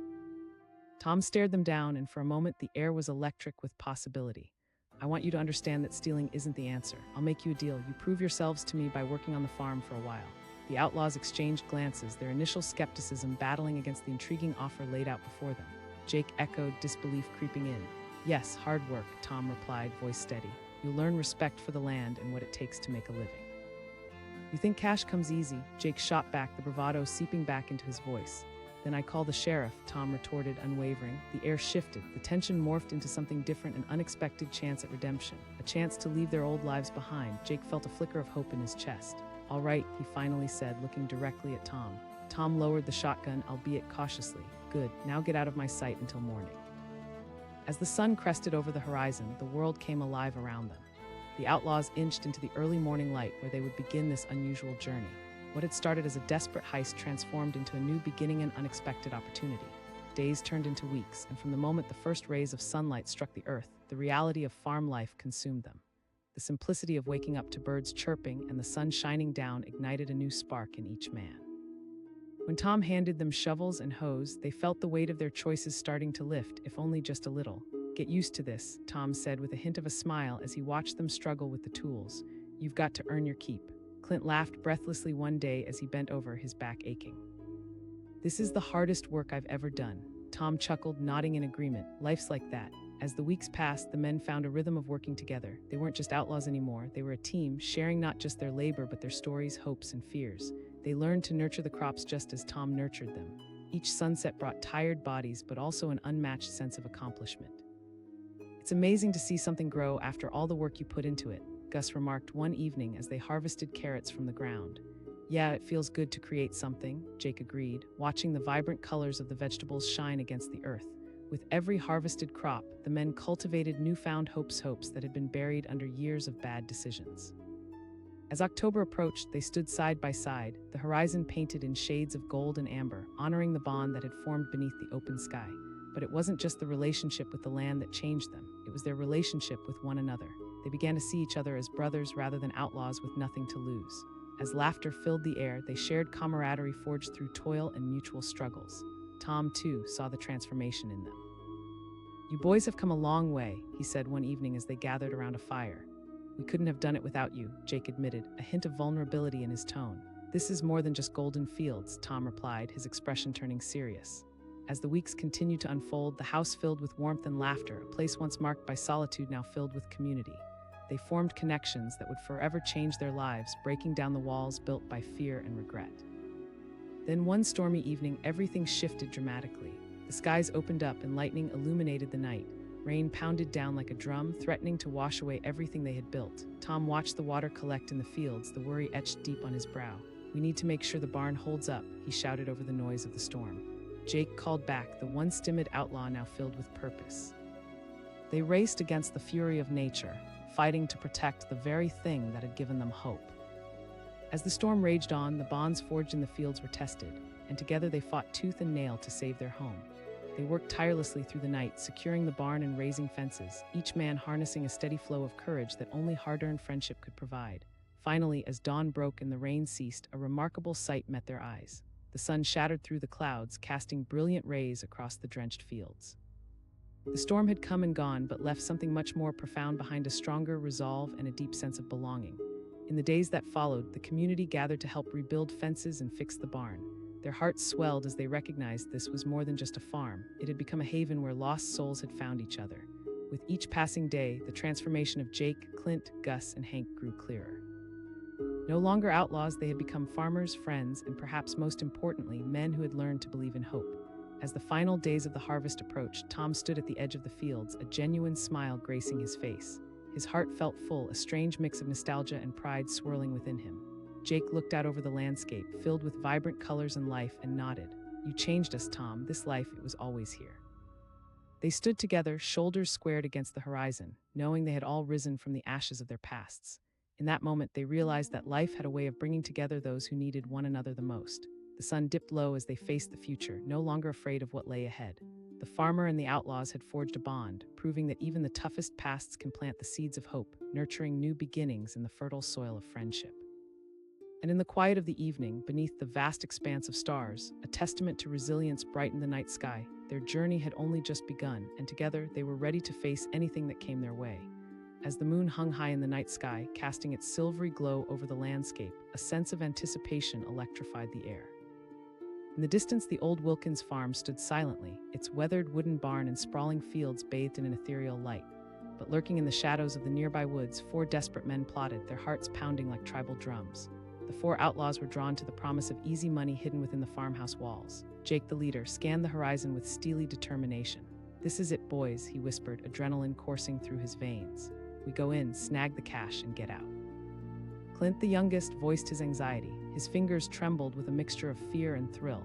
Tom stared them down, and for a moment the air was electric with possibility. "I want you to understand that stealing isn't the answer. I'll make you a deal. You prove yourselves to me by working on the farm for a while." The outlaws exchanged glances, their initial skepticism battling against the intriguing offer laid out before them. Jake echoed, disbelief creeping in. "Yes, hard work," Tom replied, voice steady. "You'll learn respect for the land and what it takes to make a living." "You think cash comes easy?" Jake shot back, the bravado seeping back into his voice. "Then I call the sheriff," Tom retorted, unwavering. The air shifted. The tension morphed into something different, an unexpected chance at redemption. A chance to leave their old lives behind. Jake felt a flicker of hope in his chest. "All right," he finally said, looking directly at Tom. Tom lowered the shotgun, albeit cautiously. "Good. Now get out of my sight until morning." As the sun crested over the horizon, the world came alive around them. The outlaws inched into the early morning light where they would begin this unusual journey. What had started as a desperate heist transformed into a new beginning and unexpected opportunity. Days turned into weeks, and from the moment the first rays of sunlight struck the earth, the reality of farm life consumed them. The simplicity of waking up to birds chirping and the sun shining down ignited a new spark in each man. When Tom handed them shovels and hoes, they felt the weight of their choices starting to lift, if only just a little. "Get used to this," Tom said with a hint of a smile as he watched them struggle with the tools. "You've got to earn your keep." Clint laughed breathlessly one day as he bent over, his back aching. "This is the hardest work I've ever done." Tom chuckled, nodding in agreement. "Life's like that." As the weeks passed, the men found a rhythm of working together. They weren't just outlaws anymore. They were a team, sharing not just their labor but their stories, hopes, and fears. They learned to nurture the crops just as Tom nurtured them. Each sunset brought tired bodies but also an unmatched sense of accomplishment. "It's amazing to see something grow after all the work you put into it," Gus remarked one evening as they harvested carrots from the ground. "Yeah, it feels good to create something," Jake agreed, watching the vibrant colors of the vegetables shine against the earth. With every harvested crop, the men cultivated newfound hopes that had been buried under years of bad decisions. As October approached, they stood side by side, the horizon painted in shades of gold and amber, honoring the bond that had formed beneath the open sky. But it wasn't just the relationship with the land that changed them, it was their relationship with one another. They began to see each other as brothers rather than outlaws with nothing to lose. As laughter filled the air, they shared camaraderie forged through toil and mutual struggles. Tom, too, saw the transformation in them. "You boys have come a long way," he said one evening as they gathered around a fire. "We couldn't have done it without you," Jake admitted, a hint of vulnerability in his tone. "This is more than just golden fields," Tom replied, his expression turning serious. As the weeks continued to unfold, the house filled with warmth and laughter, a place once marked by solitude now filled with community. They formed connections that would forever change their lives, breaking down the walls built by fear and regret. Then one stormy evening, everything shifted dramatically. The skies opened up and lightning illuminated the night. Rain pounded down like a drum, threatening to wash away everything they had built. Tom watched the water collect in the fields, the worry etched deep on his brow. "We need to make sure the barn holds up," he shouted over the noise of the storm. Jake called back, the once timid outlaw now filled with purpose. They raced against the fury of nature, fighting to protect the very thing that had given them hope. As the storm raged on, the bonds forged in the fields were tested, and together they fought tooth and nail to save their home. They worked tirelessly through the night, securing the barn and raising fences, each man harnessing a steady flow of courage that only hard-earned friendship could provide. Finally, as dawn broke and the rain ceased, a remarkable sight met their eyes. The sun shattered through the clouds, casting brilliant rays across the drenched fields. The storm had come and gone, but left something much more profound behind: a stronger resolve and a deep sense of belonging. In the days that followed, the community gathered to help rebuild fences and fix the barn. Their hearts swelled as they recognized this was more than just a farm. It had become a haven where lost souls had found each other. With each passing day, the transformation of Jake, Clint, Gus, and Hank grew clearer. No longer outlaws, they had become farmers, friends, and perhaps most importantly, men who had learned to believe in hope. As the final days of the harvest approached, Tom stood at the edge of the fields, a genuine smile gracing his face. His heart felt full, a strange mix of nostalgia and pride swirling within him. Jake looked out over the landscape, filled with vibrant colors and life, and nodded. "You changed us, Tom. This life, it was always here." They stood together, shoulders squared against the horizon, knowing they had all risen from the ashes of their pasts. In that moment, they realized that life had a way of bringing together those who needed one another the most. The sun dipped low as they faced the future, no longer afraid of what lay ahead. The farmer and the outlaws had forged a bond, proving that even the toughest pasts can plant the seeds of hope, nurturing new beginnings in the fertile soil of friendship. And in the quiet of the evening, beneath the vast expanse of stars, a testament to resilience brightened the night sky. Their journey had only just begun, and together they were ready to face anything that came their way. As the moon hung high in the night sky, casting its silvery glow over the landscape, a sense of anticipation electrified the air. In the distance, the old Wilkins farm stood silently, its weathered wooden barn and sprawling fields bathed in an ethereal light. But lurking in the shadows of the nearby woods, 4 desperate men plotted, their hearts pounding like tribal drums. The 4 outlaws were drawn to the promise of easy money hidden within the farmhouse walls. Jake, the leader, scanned the horizon with steely determination. "This is it, boys," he whispered, adrenaline coursing through his veins. "We go in, snag the cash, and get out." Clint, the youngest, voiced his anxiety. His fingers trembled with a mixture of fear and thrill.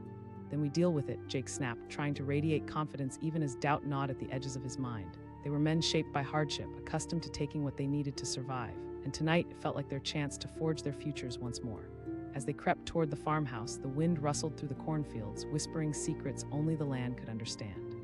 "Then we deal with it," Jake snapped, trying to radiate confidence even as doubt gnawed at the edges of his mind. They were men shaped by hardship, accustomed to taking what they needed to survive. And tonight it felt like their chance to forge their futures once more. As they crept toward the farmhouse, the wind rustled through the cornfields, whispering secrets only the land could understand.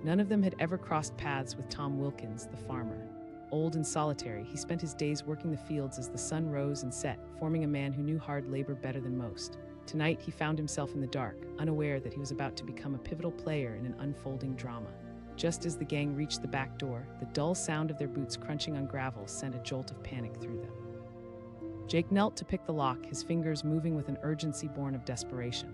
None of them had ever crossed paths with Tom Wilkins, the farmer. Old and solitary, he spent his days working the fields as the sun rose and set, forming a man who knew hard labor better than most. Tonight he found himself in the dark, unaware that he was about to become a pivotal player in an unfolding drama. Just as the gang reached the back door, the dull sound of their boots crunching on gravel sent a jolt of panic through them. Jake knelt to pick the lock, his fingers moving with an urgency born of desperation.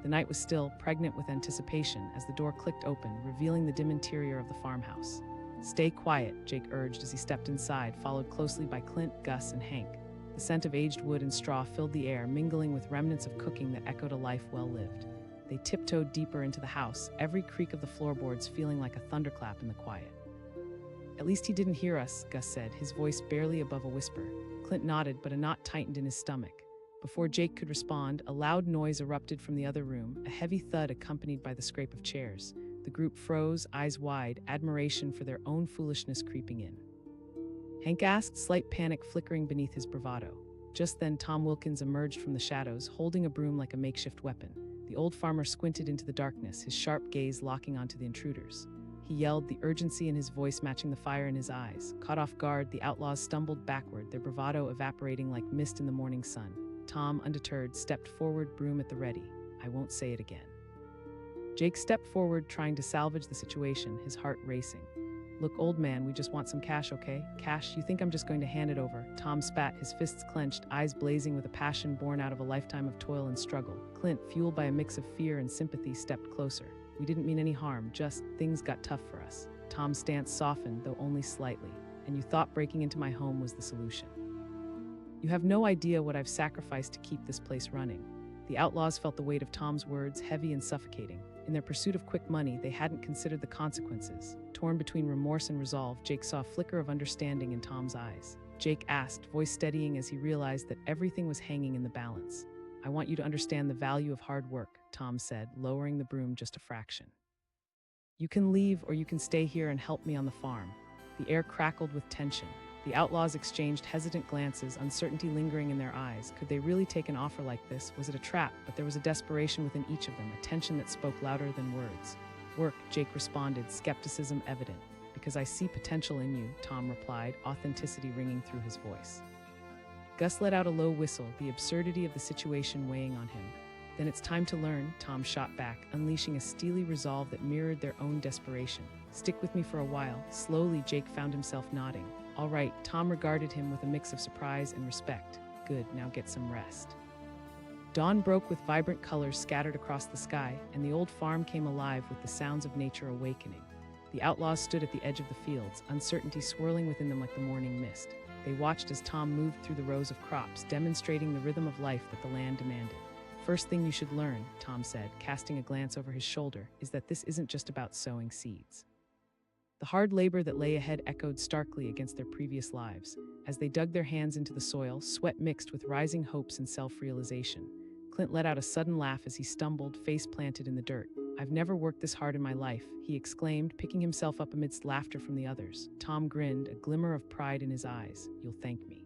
The night was still, pregnant with anticipation, as the door clicked open, revealing the dim interior of the farmhouse. "Stay quiet," Jake urged as he stepped inside, followed closely by Clint, Gus, and Hank. The scent of aged wood and straw filled the air, mingling with remnants of cooking that echoed a life well lived. They tiptoed deeper into the house, every creak of the floorboards feeling like a thunderclap in the quiet. "At least he didn't hear us," Gus said, his voice barely above a whisper. Clint nodded, but a knot tightened in his stomach. Before Jake could respond, a loud noise erupted from the other room, a heavy thud accompanied by the scrape of chairs. The group froze, eyes wide, admiration for their own foolishness creeping in. Hank asked, slight panic flickering beneath his bravado. Just then, Tom Wilkins emerged from the shadows, holding a broom like a makeshift weapon. The old farmer squinted into the darkness, his sharp gaze locking onto the intruders. He yelled, the urgency in his voice matching the fire in his eyes. Caught off guard, the outlaws stumbled backward, their bravado evaporating like mist in the morning sun. Tom, undeterred, stepped forward, broom at the ready. "I won't say it again." Jake stepped forward, trying to salvage the situation, his heart racing. "Look, old man, we just want some cash, okay? Cash? You think I'm just going to hand it over?" Tom spat, his fists clenched, eyes blazing with a passion born out of a lifetime of toil and struggle. Clint, fueled by a mix of fear and sympathy, stepped closer. "We didn't mean any harm, just things got tough for us." Tom's stance softened, though only slightly. "And you thought breaking into my home was the solution. You have no idea what I've sacrificed to keep this place running." The outlaws felt the weight of Tom's words, heavy and suffocating. In their pursuit of quick money, they hadn't considered the consequences. Torn between remorse and resolve, Jake saw a flicker of understanding in Tom's eyes. Jake asked, voice steadying as he realized that everything was hanging in the balance. "I want you to understand the value of hard work," Tom said, lowering the broom just a fraction. "You can leave or you can stay here and help me on the farm." The air crackled with tension. The outlaws exchanged hesitant glances, uncertainty lingering in their eyes. Could they really take an offer like this? Was it a trap? But there was a desperation within each of them, a tension that spoke louder than words. "Work," Jake responded, skepticism evident. "Because I see potential in you," Tom replied, authenticity ringing through his voice. Gus let out a low whistle, the absurdity of the situation weighing on him. "Then it's time to learn," Tom shot back, unleashing a steely resolve that mirrored their own desperation. "Stick with me for a while." Slowly, Jake found himself nodding. "All right," Tom regarded him with a mix of surprise and respect. "Good, now get some rest." Dawn broke with vibrant colors scattered across the sky, and the old farm came alive with the sounds of nature awakening. The outlaws stood at the edge of the fields, uncertainty swirling within them like the morning mist. They watched as Tom moved through the rows of crops, demonstrating the rhythm of life that the land demanded. "First thing you should learn," Tom said, casting a glance over his shoulder, "is that this isn't just about sowing seeds." The hard labor that lay ahead echoed starkly against their previous lives. As they dug their hands into the soil, sweat mixed with rising hopes and self-realization. Clint let out a sudden laugh as he stumbled, face planted in the dirt. "I've never worked this hard in my life," he exclaimed, picking himself up amidst laughter from the others. Tom grinned, a glimmer of pride in his eyes. "You'll thank me."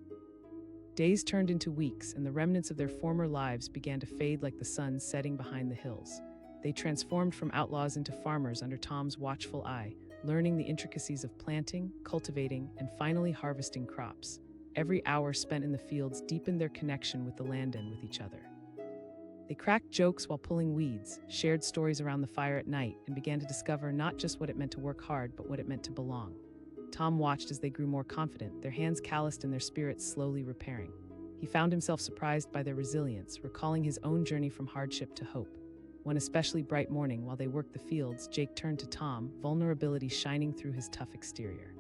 Days turned into weeks, and the remnants of their former lives began to fade like the sun setting behind the hills. They transformed from outlaws into farmers under Tom's watchful eye, learning the intricacies of planting, cultivating, and finally harvesting crops. Every hour spent in the fields deepened their connection with the land and with each other. They cracked jokes while pulling weeds, shared stories around the fire at night, and began to discover not just what it meant to work hard, but what it meant to belong. Tom watched as they grew more confident, their hands calloused and their spirits slowly repairing. He found himself surprised by their resilience, recalling his own journey from hardship to hope. One especially bright morning, while they worked the fields, Jake turned to Tom, vulnerability shining through his tough exterior.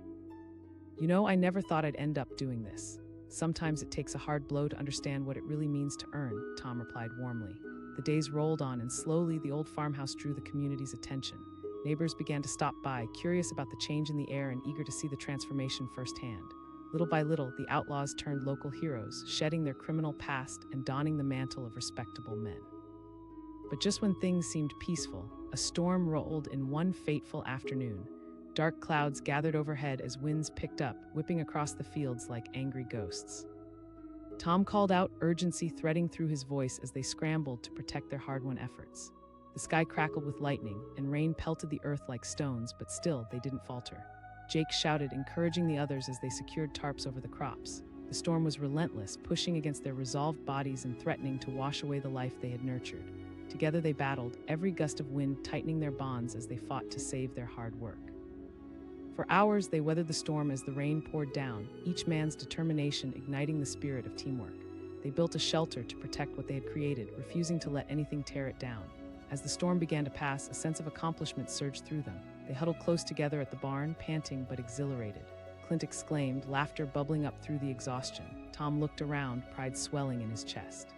"You know, I never thought I'd end up doing this. Sometimes it takes a hard blow to understand what it really means to earn," Tom replied warmly. The days rolled on, and slowly the old farmhouse drew the community's attention. Neighbors began to stop by, curious about the change in the air and eager to see the transformation firsthand. Little by little, the outlaws turned local heroes, shedding their criminal past and donning the mantle of respectable men. But just when things seemed peaceful, a storm rolled in one fateful afternoon. Dark clouds gathered overhead as winds picked up, whipping across the fields like angry ghosts. Tom called out, urgency threading through his voice as they scrambled to protect their hard-won efforts. The sky crackled with lightning, and rain pelted the earth like stones, but still they didn't falter. Jake shouted, encouraging the others as they secured tarps over the crops. The storm was relentless, pushing against their resolved bodies and threatening to wash away the life they had nurtured. Together they battled, every gust of wind tightening their bonds as they fought to save their hard work. For hours they weathered the storm as the rain poured down, each man's determination igniting the spirit of teamwork. They built a shelter to protect what they had created, refusing to let anything tear it down. As the storm began to pass, a sense of accomplishment surged through them. They huddled close together at the barn, panting but exhilarated. Clint exclaimed, laughter bubbling up through the exhaustion. Tom looked around, pride swelling in his chest.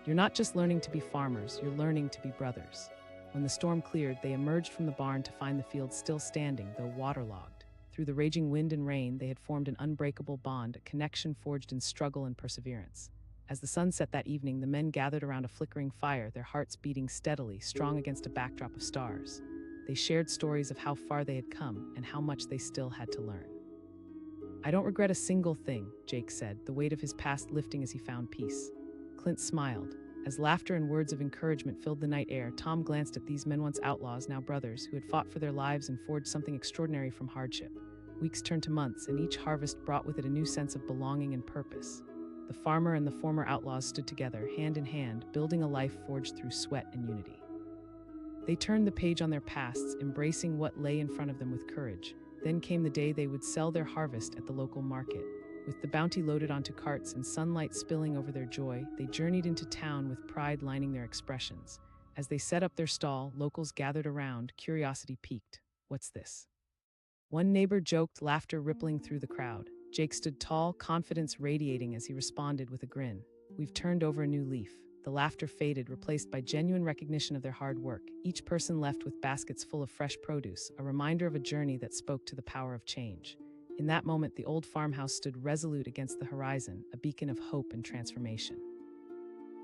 "You're not just learning to be farmers, you're learning to be brothers." When the storm cleared, they emerged from the barn to find the field still standing, though waterlogged. Through the raging wind and rain, they had formed an unbreakable bond, a connection forged in struggle and perseverance. As the sun set that evening, the men gathered around a flickering fire, their hearts beating steadily, strong against a backdrop of stars. They shared stories of how far they had come and how much they still had to learn. "I don't regret a single thing," Jake said, the weight of his past lifting as he found peace. Clint smiled. As laughter and words of encouragement filled the night air, Tom glanced at these men once outlaws, now brothers, who had fought for their lives and forged something extraordinary from hardship. Weeks turned to months, and each harvest brought with it a new sense of belonging and purpose. The farmer and the former outlaws stood together, hand in hand, building a life forged through sweat and unity. They turned the page on their pasts, embracing what lay in front of them with courage. Then came the day they would sell their harvest at the local market. With the bounty loaded onto carts and sunlight spilling over their joy, they journeyed into town with pride lining their expressions. As they set up their stall, locals gathered around, curiosity piqued. "What's this?" One neighbor joked, laughter rippling through the crowd. Jake stood tall, confidence radiating as he responded with a grin. "We've turned over a new leaf. The laughter faded, replaced by genuine recognition of their hard work, each person left with baskets full of fresh produce, a reminder of a journey that spoke to the power of change. In that moment, the old farmhouse stood resolute against the horizon, a beacon of hope and transformation.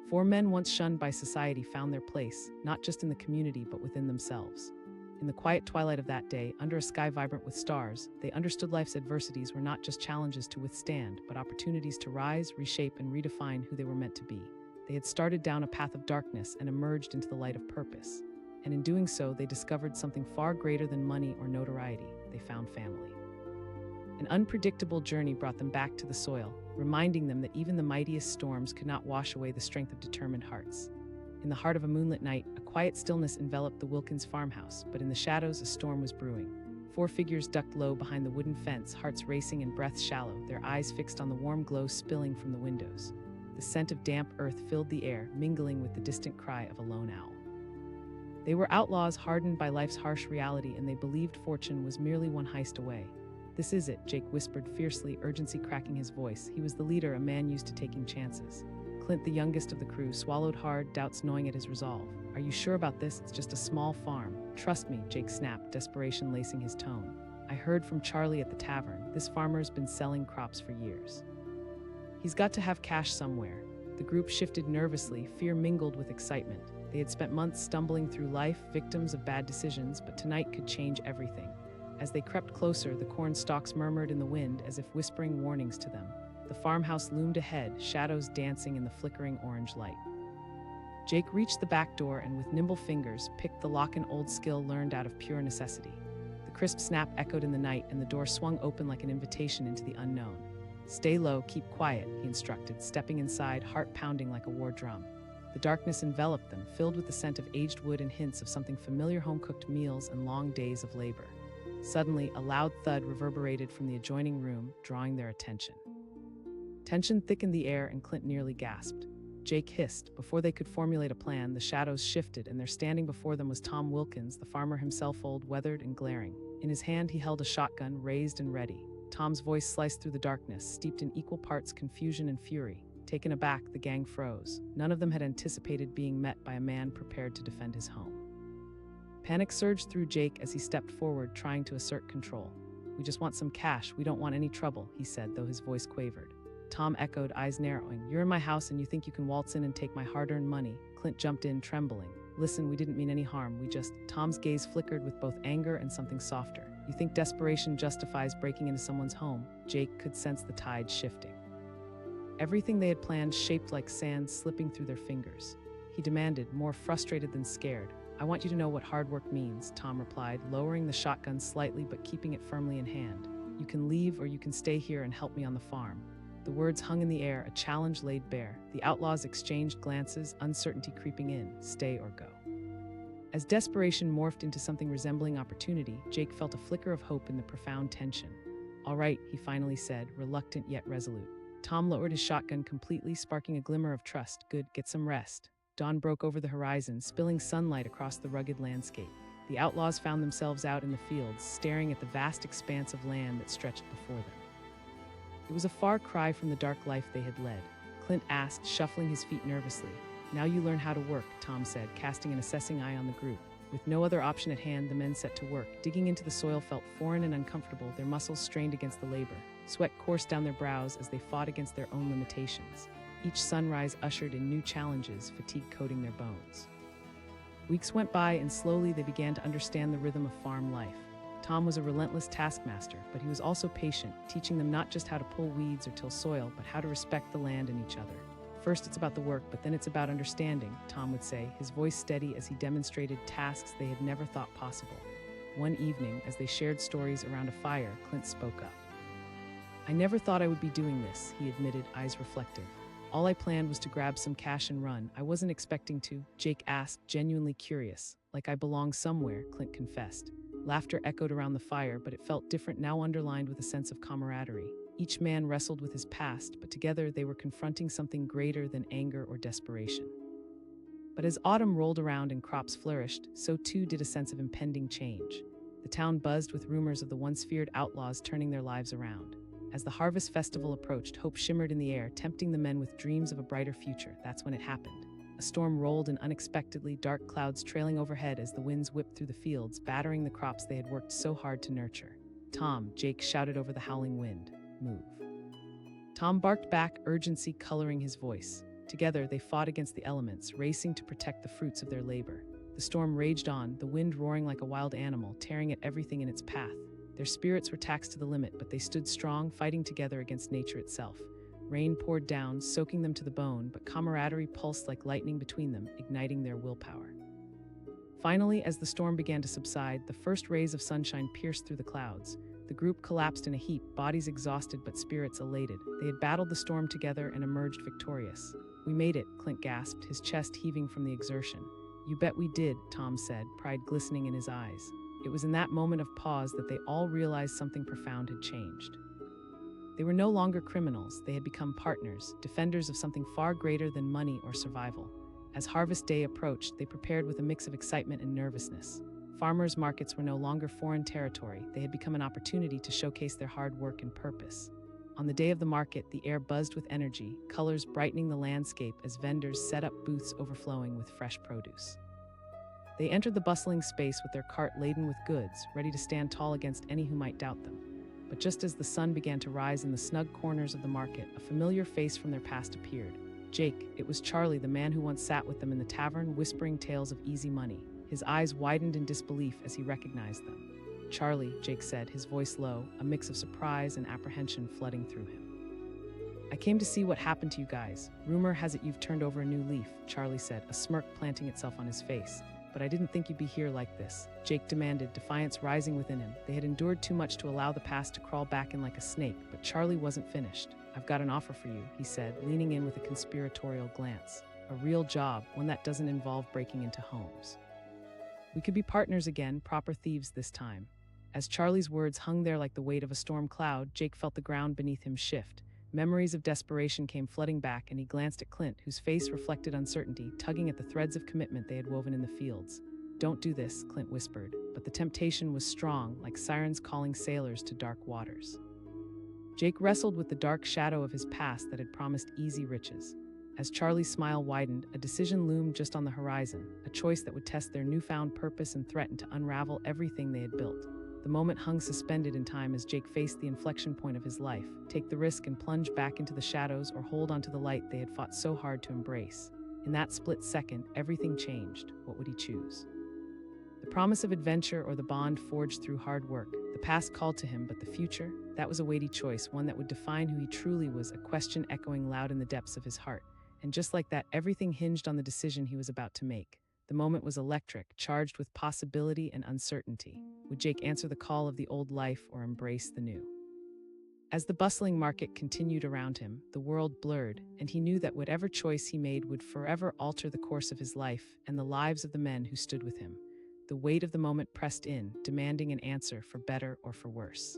Four men once shunned by society found their place, not just in the community but within themselves. In the quiet twilight of that day, under a sky vibrant with stars, they understood life's adversities were not just challenges to withstand, but opportunities to rise, reshape, and redefine who they were meant to be. They had started down a path of darkness and emerged into the light of purpose. And in doing so, they discovered something far greater than money or notoriety. They found family. An unpredictable journey brought them back to the soil, reminding them that even the mightiest storms could not wash away the strength of determined hearts. In the heart of a moonlit night, a quiet stillness enveloped the Wilkins farmhouse, but in the shadows, a storm was brewing. Four figures ducked low behind the wooden fence, hearts racing and breaths shallow, their eyes fixed on the warm glow spilling from the windows. The scent of damp earth filled the air, mingling with the distant cry of a lone owl. They were outlaws hardened by life's harsh reality, and they believed fortune was merely one heist away. "This is it," Jake whispered fiercely, urgency cracking his voice. He was the leader, a man used to taking chances. Clint, the youngest of the crew, swallowed hard, doubts gnawing at his resolve. "Are you sure about this? It's just a small farm." "Trust me," Jake snapped, desperation lacing his tone. "I heard from Charlie at the tavern. This farmer's been selling crops for years. He's got to have cash somewhere." The group shifted nervously, fear mingled with excitement. They had spent months stumbling through life, victims of bad decisions, but tonight could change everything. As they crept closer, the corn stalks murmured in the wind as if whispering warnings to them. The farmhouse loomed ahead, shadows dancing in the flickering orange light. Jake reached the back door and with nimble fingers picked the lock, an old skill learned out of pure necessity. The crisp snap echoed in the night and the door swung open like an invitation into the unknown. "Stay low, keep quiet," he instructed, stepping inside, heart pounding like a war drum. The darkness enveloped them, filled with the scent of aged wood and hints of something familiar, home-cooked meals and long days of labor. Suddenly, a loud thud reverberated from the adjoining room, drawing their attention. Tension thickened the air and Clint nearly gasped. Jake hissed. Before they could formulate a plan, the shadows shifted, and there standing before them was Tom Wilkins, the farmer himself, old, weathered, and glaring. In his hand he held a shotgun, raised and ready. Tom's voice sliced through the darkness, steeped in equal parts confusion and fury. Taken aback, the gang froze. None of them had anticipated being met by a man prepared to defend his home. Panic surged through Jake as he stepped forward, trying to assert control. "We just want some cash. We don't want any trouble," he said, though his voice quavered. Tom echoed, eyes narrowing. "You're in my house and you think you can waltz in and take my hard-earned money." Clint jumped in, trembling. "Listen, we didn't mean any harm. We just..." Tom's gaze flickered with both anger and something softer. "You think desperation justifies breaking into someone's home?" Jake could sense the tide shifting. Everything they had planned shaped like sand slipping through their fingers. He demanded, more frustrated than scared. "I want you to know what hard work means," Tom replied, lowering the shotgun slightly but keeping it firmly in hand. "You can leave or you can stay here and help me on the farm." The words hung in the air, a challenge laid bare. The outlaws exchanged glances, uncertainty creeping in. Stay or go. As desperation morphed into something resembling opportunity, Jake felt a flicker of hope in the profound tension. "All right," he finally said, reluctant yet resolute. Tom lowered his shotgun completely, sparking a glimmer of trust. "Good, get some rest." Dawn broke over the horizon, spilling sunlight across the rugged landscape. The outlaws found themselves out in the fields, staring at the vast expanse of land that stretched before them. It was a far cry from the dark life they had led. Clint asked, shuffling his feet nervously. "Now you learn how to work," Tom said, casting an assessing eye on the group. With no other option at hand, the men set to work. Digging into the soil felt foreign and uncomfortable, their muscles strained against the labor. Sweat coursed down their brows as they fought against their own limitations. Each sunrise ushered in new challenges, fatigue coating their bones. Weeks went by, and slowly they began to understand the rhythm of farm life. Tom was a relentless taskmaster, but he was also patient, teaching them not just how to pull weeds or till soil, but how to respect the land and each other. "First it's about the work, but then it's about understanding," Tom would say, his voice steady as he demonstrated tasks they had never thought possible. One evening, as they shared stories around a fire, Clint spoke up. "I never thought I would be doing this," he admitted, eyes reflective. "All I planned was to grab some cash and run. I wasn't expecting to." Jake asked, genuinely curious. "Like I belong somewhere," Clint confessed. Laughter echoed around the fire, but it felt different now, underlined with a sense of camaraderie. Each man wrestled with his past, but together they were confronting something greater than anger or desperation. But as autumn rolled around and crops flourished, so too did a sense of impending change. The town buzzed with rumors of the once feared outlaws turning their lives around. As the harvest festival approached, hope shimmered in the air, tempting the men with dreams of a brighter future. That's when it happened. A storm rolled in unexpectedly, dark clouds trailing overhead as the winds whipped through the fields, battering the crops they had worked so hard to nurture. "Tom," Jake shouted over the howling wind, "move." Tom barked back, urgency coloring his voice. Together, they fought against the elements, racing to protect the fruits of their labor. The storm raged on, the wind roaring like a wild animal, tearing at everything in its path. Their spirits were taxed to the limit, but they stood strong, fighting together against nature itself. Rain poured down, soaking them to the bone, but camaraderie pulsed like lightning between them, igniting their willpower. Finally, as the storm began to subside, the first rays of sunshine pierced through the clouds. The group collapsed in a heap, bodies exhausted but spirits elated. They had battled the storm together and emerged victorious. "We made it," Clint gasped, his chest heaving from the exertion. "You bet we did," Tom said, pride glistening in his eyes. It was in that moment of pause that they all realized something profound had changed. They were no longer criminals, they had become partners, defenders of something far greater than money or survival. As harvest day approached, they prepared with a mix of excitement and nervousness. Farmers' markets were no longer foreign territory, they had become an opportunity to showcase their hard work and purpose. On the day of the market, the air buzzed with energy, colors brightening the landscape as vendors set up booths overflowing with fresh produce. They entered the bustling space with their cart laden with goods, ready to stand tall against any who might doubt them. But just as the sun began to rise in the snug corners of the market, a familiar face from their past appeared. Jake, it was Charlie, the man who once sat with them in the tavern, whispering tales of easy money. His eyes widened in disbelief as he recognized them. "Charlie," Jake said, his voice low, a mix of surprise and apprehension flooding through him. "I came to see what happened to you guys. Rumor has it you've turned over a new leaf," Charlie said, a smirk planting itself on his face. "But I didn't think you'd be here like this," Jake demanded, defiance rising within him. They had endured too much to allow the past to crawl back in like a snake, but Charlie wasn't finished. "I've got an offer for you," he said, leaning in with a conspiratorial glance. "A real job, one that doesn't involve breaking into homes. We could be partners again, proper thieves this time." As Charlie's words hung there like the weight of a storm cloud, Jake felt the ground beneath him shift. Memories of desperation came flooding back, and he glanced at Clint, whose face reflected uncertainty, tugging at the threads of commitment they had woven in the fields. "Don't do this," Clint whispered, but the temptation was strong, like sirens calling sailors to dark waters. Jake wrestled with the dark shadow of his past that had promised easy riches. As Charlie's smile widened, a decision loomed just on the horizon, a choice that would test their newfound purpose and threaten to unravel everything they had built. The moment hung suspended in time as Jake faced the inflection point of his life: take the risk and plunge back into the shadows, or hold onto the light they had fought so hard to embrace. In that split second, everything changed. What would he choose? The promise of adventure or the bond forged through hard work? The past called to him, but the future? That was a weighty choice, one that would define who he truly was, a question echoing loud in the depths of his heart. And just like that, everything hinged on the decision he was about to make. The moment was electric, charged with possibility and uncertainty. Would Jake answer the call of the old life or embrace the new? As the bustling market continued around him, the world blurred, and he knew that whatever choice he made would forever alter the course of his life and the lives of the men who stood with him. The weight of the moment pressed in, demanding an answer for better or for worse.